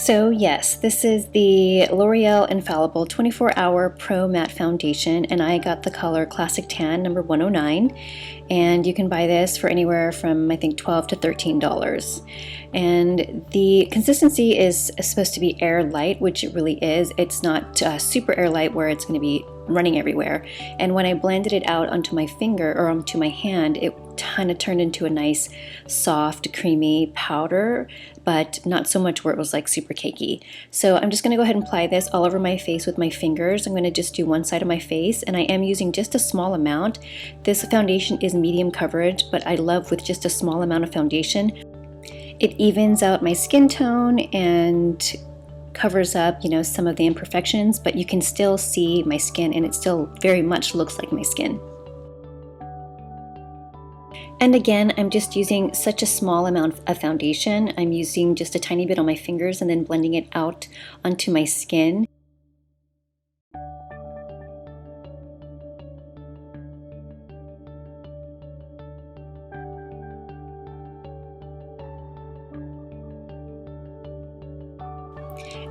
So yes, this is the L'Oreal Infallible 24-Hour Pro Matte Foundation, and I got the color Classic Tan number 109, and you can buy this for anywhere from I think $12 to $13. And the consistency is supposed to be air light, which it really is. It's not super air light where it's going to be running everywhere. And when I blended it out onto my finger or onto my hand, it kind of turned into a nice soft creamy powder, but not so much where it was like super cakey. So I'm just going to go ahead and apply this all over my face with my fingers. I'm going to just do one side of my face, and I am using just a small amount. This foundation is medium coverage, but I love with just a small amount of foundation. It evens out my skin tone and covers up, some of the imperfections, but you can still see my skin and it still very much looks like my skin. And again, I'm just using such a small amount of foundation. I'm using just a tiny bit on my fingers and then blending it out onto my skin.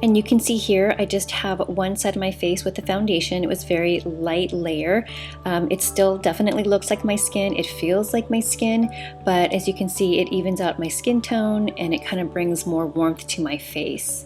And you can see here, I just have one side of my face with the foundation. It was very light layer. It still definitely looks like my skin. It feels like my skin, but as you can see, it evens out my skin tone and it kind of brings more warmth to my face.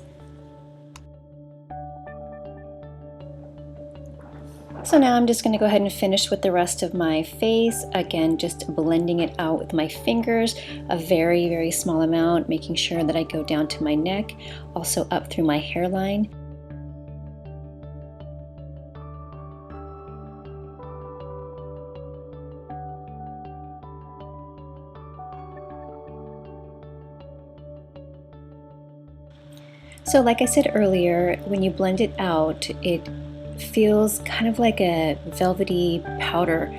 So now I'm just going to go ahead and finish with the rest of my face. Again, just blending it out with my fingers, a very, very small amount, making sure that I go down to my neck, also up through my hairline. So like I said earlier, when you blend it out, it feels kind of like a velvety powder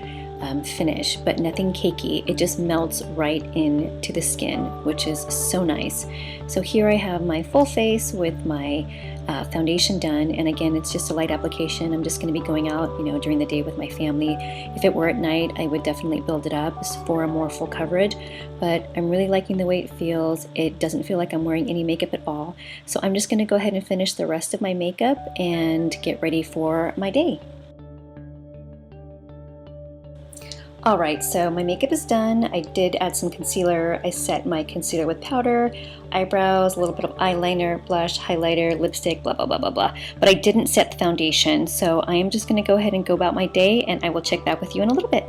finish, but nothing cakey. It just melts right into the skin, which is so nice. So here I have my full face with my foundation done, and again, it's just a light application. I'm just going to be going out, during the day with my family. If it were at night, I would definitely build it up for a more full coverage, but I'm really liking the way it feels. It doesn't feel like I'm wearing any makeup at all. So I'm just going to go ahead and finish the rest of my makeup and get ready for my day. Alright, so my makeup is done. I did add some concealer. I set my concealer with powder, eyebrows, a little bit of eyeliner, blush, highlighter, lipstick, blah, blah, blah, blah, blah. But I didn't set the foundation, so I am just going to go ahead and go about my day, and I will check back with you in a little bit.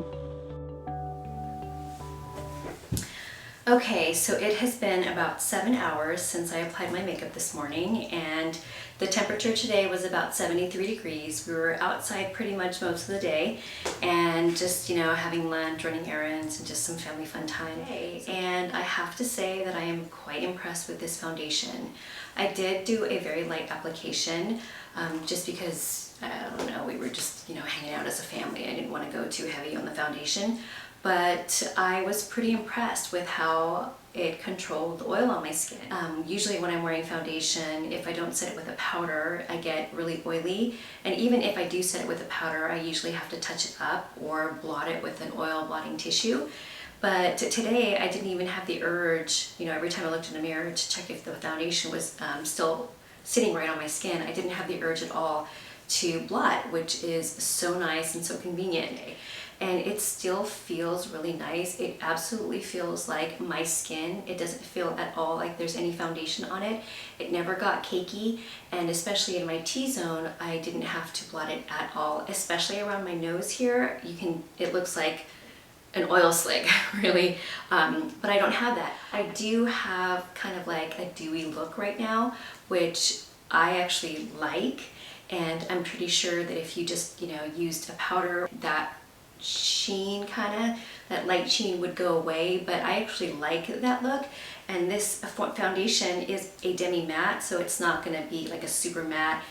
Okay, so it has been about 7 hours since I applied my makeup this morning, and the temperature today was about 73 degrees. We were outside pretty much most of the day and just, having lunch, running errands, and just some family fun time. And I have to say that I am quite impressed with this foundation. I did do a very light application just because, I don't know, we were just, hanging out as a family. I didn't want to go too heavy on the foundation. But I was pretty impressed with how it controlled the oil on my skin. Usually when I'm wearing foundation, if I don't set it with a powder, I get really oily. And even if I do set it with a powder, I usually have to touch it up or blot it with an oil blotting tissue. But today I didn't even have the urge, every time I looked in the mirror to check if the foundation was still sitting right on my skin, I didn't have the urge at all to blot, which is so nice and so convenient. And it still feels really nice. It absolutely feels like my skin. It doesn't feel at all like there's any foundation on it. It never got cakey, and especially in my T-zone, I didn't have to blot it at all, especially around my nose here. It looks like an oil slick, really, but I don't have that. I do have kind of like a dewy look right now, which I actually like, and I'm pretty sure that if you just, used a powder, that sheen that light sheen would go away, but I actually like that look. And this foundation is a demi matte, so it's not going to be like a super matte,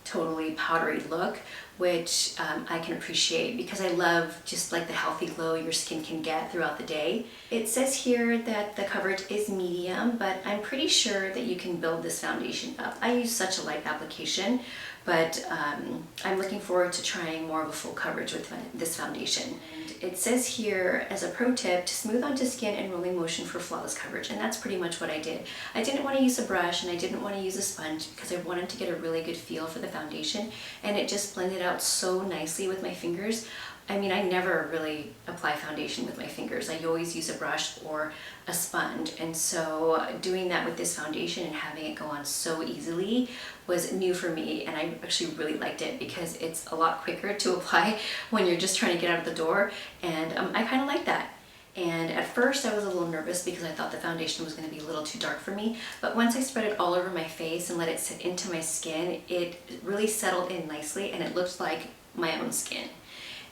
totally powdery look, which I can appreciate because I love just like the healthy glow your skin can get throughout the day. It says here that the coverage is medium, but I'm pretty sure that you can build this foundation up. I use such a light application, but I'm looking forward to trying more of a full coverage with this foundation. And it says here as a pro tip to smooth onto skin and rolling motion for flawless coverage, and that's pretty much what I did. I didn't want to use a brush and I didn't want to use a sponge because I wanted to get a really good feel for the foundation, and it just blended out so nicely with my fingers. I mean, I never really apply foundation with my fingers. I always use a brush or a sponge, and so doing that with this foundation and having it go on so easily was new for me, and I actually really liked it because it's a lot quicker to apply when you're just trying to get out of the door, and I kind of like that. And at first I was a little nervous because I thought the foundation was going to be a little too dark for me, but once I spread it all over my face and let it sit into my skin, it really settled in nicely and it looked like my own skin.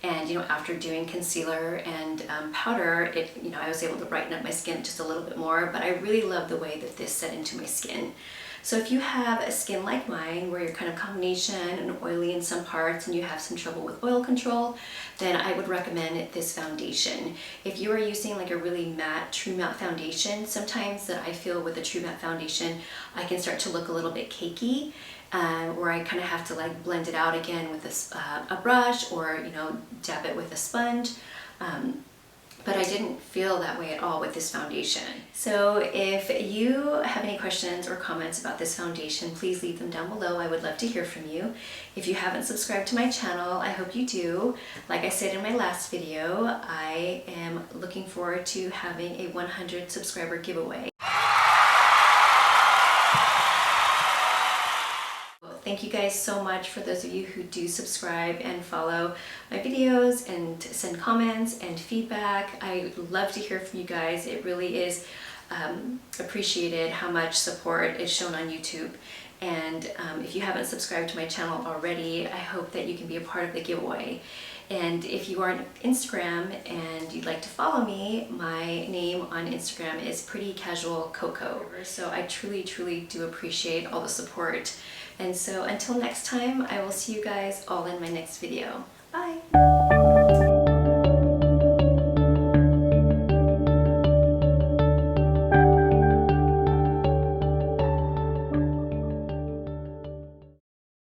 And you know, after doing concealer and powder, I was able to brighten up my skin just a little bit more, but I really love the way that this set into my skin. So if you have a skin like mine, where you're kind of combination and oily in some parts and you have some trouble with oil control, then I would recommend this foundation. If you are using like a really matte, true matte foundation, sometimes that I feel with a true matte foundation, I can start to look a little bit cakey. Where I kind of have to like blend it out again with a brush, or dab it with a sponge, but I didn't feel that way at all with this foundation. So if you have any questions or comments about this foundation, please leave them down below. I would love to hear from you. If you haven't subscribed to my channel, I hope you do. Like I said in my last video, I am looking forward to having a 100 subscriber giveaway. Thank you guys so much for those of you who do subscribe and follow my videos and send comments and feedback. I love to hear from you guys. It really is appreciated how much support is shown on YouTube. And if you haven't subscribed to my channel already, I hope that you can be a part of the giveaway. And if you are on Instagram and you'd like to follow me, my name on Instagram is Pretty Casual Coco. So I truly, truly do appreciate all the support. And so until next time, I will see you guys all in my next video. Bye!